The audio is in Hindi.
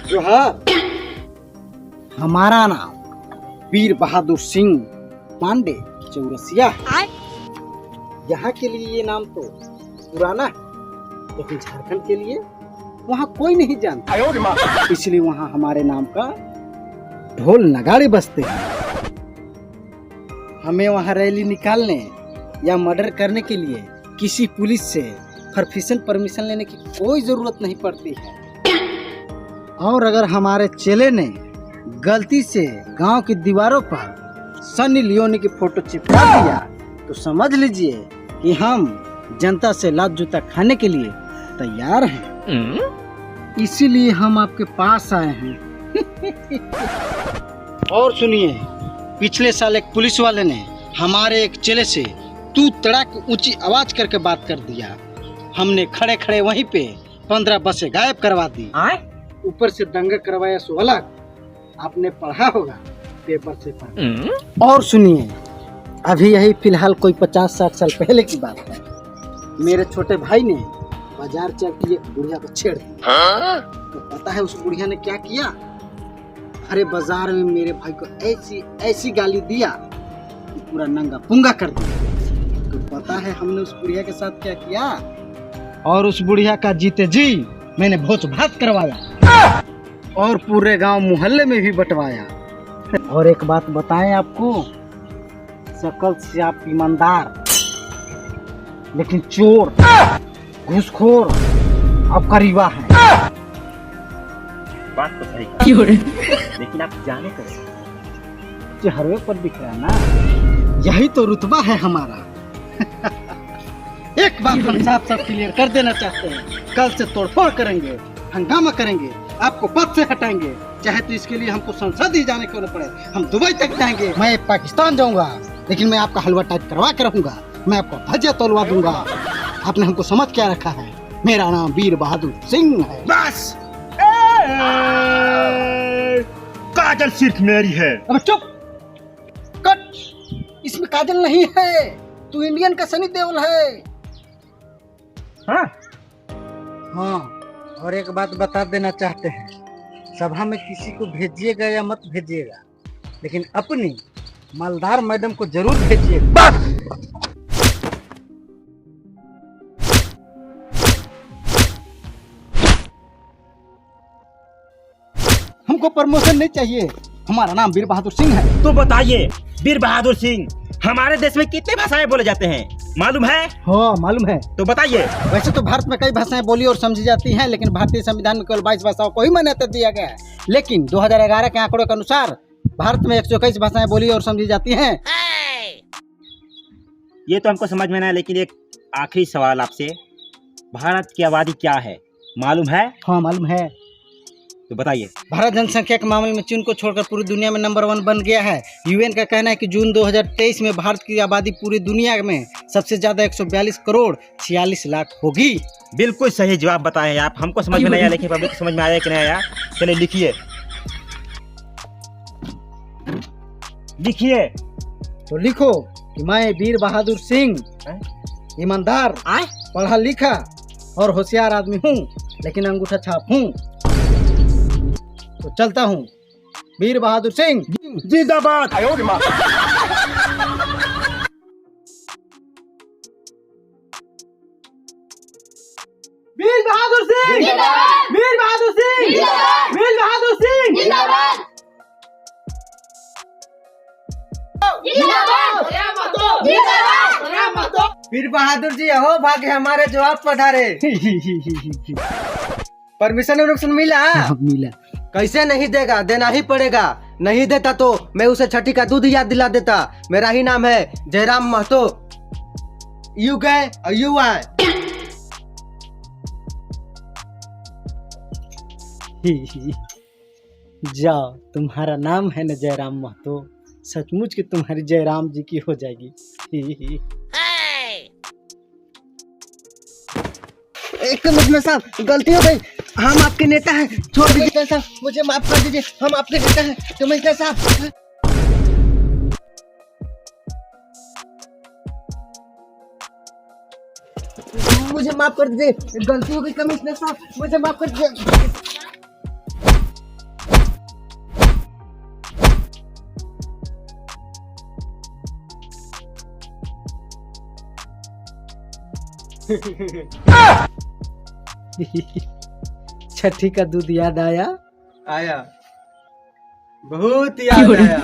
जोहार। हमारा नाम वीर बहादुर सिंह पांडे चौरसिया है। यहाँ के लिए ये नाम तो पुराना है, लेकिन झारखंड के लिए वहाँ कोई नहीं जानता, इसलिए वहाँ हमारे नाम का ढोल नगाड़े बजते हैं। हमें वहाँ रैली निकालने या मर्डर करने के लिए किसी पुलिस से परमिशन लेने की कोई जरूरत नहीं पड़ती है। और अगर हमारे चेले ने गलती से गांव की दीवारों पर सनी लियोनी की फोटो चिपका दिया तो समझ लीजिए कि हम जनता से लात जूता खाने के लिए तैयार हैं। इसीलिए हम आपके पास आए हैं। और सुनिए, पिछले साल एक पुलिस वाले ने हमारे एक चेले से तू तड़ाक ऊंची आवाज करके बात कर दिया। हमने खड़े खड़े वहीं पे 15 बसें गायब करवा दी। ऊपर से दंगा करवाया सो अलग। आपने पढ़ा होगा पेपर से पढ़ा। और सुनिए, अभी यही फिलहाल कोई 50-60 साल पहले की बात है। मेरे छोटे भाई ने बाजार चलती एक बुढ़िया को छेड़ दिया। तो पता है उस बुढ़िया ने क्या किया? अरे बाजार में मेरे भाई को ऐसी गाली दिया कि पूरा नंगा पुंगा कर दिया। तो पता है हमने उस बुढ़िया के साथ क्या किया? और उस बुढ़िया का जीते जी मैंने भोज भात करवाया और पूरे गांव मोहल्ले में भी बंटवाया। और एक बात बताएं आपको, शकल से आप ईमानदार, लेकिन चोर घूसखोर अब करीबा है। बात तो सही है, लेकिन आप जाने कैसे? चेहरे पर दिख रहा है ना, यही तो रुतबा है हमारा। एक बात हम साफ क्लियर कर देना चाहते हैं, कल से तोड़फोड़ करेंगे, हंगामा करेंगे, आपको पद से हटाएंगे, चाहे तो इसके लिए हमको संसद ही जाने को न पड़े। हम दुबई तक जाएंगे, मैं पाकिस्तान जाऊंगा, लेकिन मैं आपका हलवा टाइट करवा के रहूंगा, मैं आपको भजिया तोलवा दूंगा। आपने हमको समझ क्या रखा है? मेरा नाम वीर बहादुर सिंह है। बस काजल सिर्फ मेरी है। अब चुप कट, इसमें काजल नहीं है, तू इंडियन का सनी देओल है। हाँ? हाँ, और एक बात बता देना चाहते हैं, सभा में किसी को भेजिएगा या मत भेजिएगा, लेकिन अपनी मालदार मैडम को जरूर भेजिएगा। हमको प्रमोशन नहीं चाहिए, हमारा नाम वीर बहादुर सिंह है। तो बताइए वीर बहादुर सिंह, हमारे देश में कितने भाषाएं बोले जाते हैं मालूम है? हाँ मालूम है। तो बताइए। वैसे तो भारत में कई भाषाएं बोली और समझी जाती हैं, लेकिन भारतीय संविधान में केवल 22 भाषाओं को ही मान्यता दिया गया है। लेकिन 2011 के आंकड़ों के अनुसार भारत में 121 भाषाएं बोली और समझी जाती हैं। ये तो हमको समझ में नहीं, लेकिन एक आखिरी सवाल आपसे, भारत की आबादी क्या है मालूम है? हाँ मालूम है। तो बताइए। भारत जनसंख्या के मामले में चीन को छोड़कर पूरी दुनिया में नंबर 1 बन गया है। यूएन का कहना है कि जून 2023 में भारत की आबादी पूरी दुनिया में सबसे ज्यादा 142 करोड़ 46 लाख होगी। बिल्कुल सही जवाब बताए आप। हमको समझ में नहीं आया, लेकिन पब्लिक को समझ में आया कि नहीं आया? चलिए लिखिए लिखिए। तो लिखो कि मैं वीर बहादुर सिंह ईमानदार, पढ़ा लिखा और होशियार आदमी हूँ, लेकिन अंगूठा छाप हूँ। तो चलता हूँ। वीर बहादुर सिंह जिंदाबाद। वीर बहादुर सिंह, वीर बहादुर सिंह, वीर बहादुर सिंह, वीर बहादुर जी हो भाग्य हमारे जवाब पधारे। परमिशन मिला? मिला। कैसे नहीं देगा? देना ही पड़ेगा। नहीं देता तो मैं उसे छठी का दूध याद दिला देता। मेरा ही नाम है जयराम महतो। यू गए और यू आए। जाओ, तुम्हारा नाम है न जयराम महतो, सचमुच की तुम्हारी जयराम जी की हो जाएगी। एक मिनट साहब, गलती हो गई। हम आपके नेता हैं, छोड़ दीजिए साहब, मुझे माफ कर दीजिए। हम आपके नेता हैं कमिश्नर साहब। मुझे माफ कर दीजिए, गलती हो गई कमिश्नर साहब, मुझे माफ कर दीजिए। छठी का दूध याद आया? आया, बहुत याद आया।